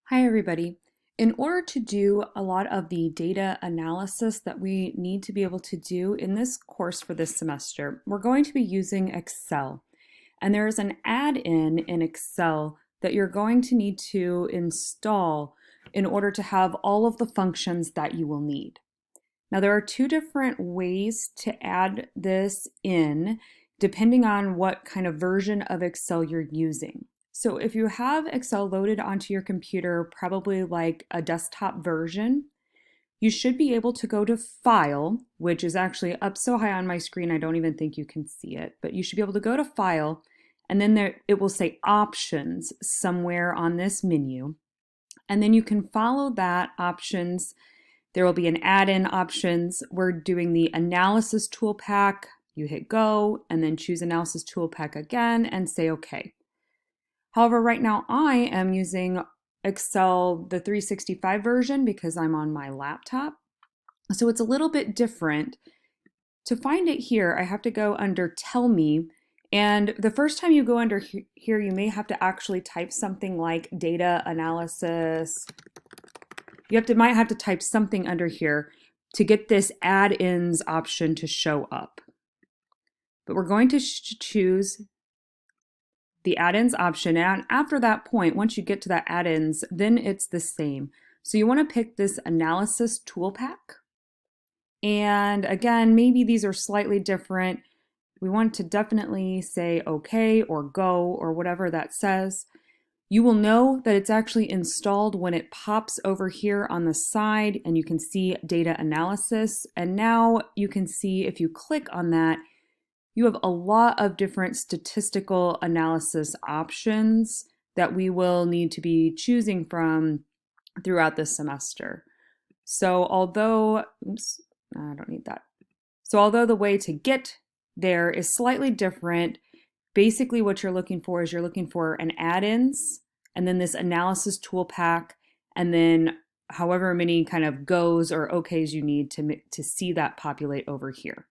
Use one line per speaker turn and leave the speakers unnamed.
Hi, everybody. In order to do a lot of the data analysis that we need to be able to do in this course for this semester, we're going to be using Excel. And there is an add-in in Excel that you're going to need to install in order to have all of the functions that you will need. Now, there are two different ways to add this in depending on what kind of version of Excel you're using. So if you have Excel loaded onto your computer, probably like a desktop version, you should be able to go to File, which is actually up so high on my screen I don't even think you can see it, but you should be able to go to File, and then there it will say Options somewhere on this menu. And then you can follow that options. There will be an add-in options. We're doing the Analysis ToolPak. You hit Go, and then choose Analysis ToolPak again and say OK. However, right now I am using Excel, the 365 version, because I'm on my laptop. So it's a little bit different. To find it here, I have to go under Tell Me. And the first time you go under here, you may have to actually type something like data analysis. Might have to type something under here to get this add-ins option to show up. But we're going to choose the add-ins option, and after that point, once you get to that add-ins, then it's the same. So you want to pick this Analysis ToolPak. And again, maybe these are slightly different. We want to definitely say OK or Go or whatever that says. You will know that it's actually installed when it pops over here on the side and you can see data analysis. And now you can see if you click on that, you have a lot of different statistical analysis options that we will need to be choosing from throughout this semester. So although, oops, I don't need that. So although the way to get there is slightly different, basically what you're looking for is you're looking for an add-ins and then this Analysis ToolPak, and then however many kind of goes or OKs you need to see that populate over here.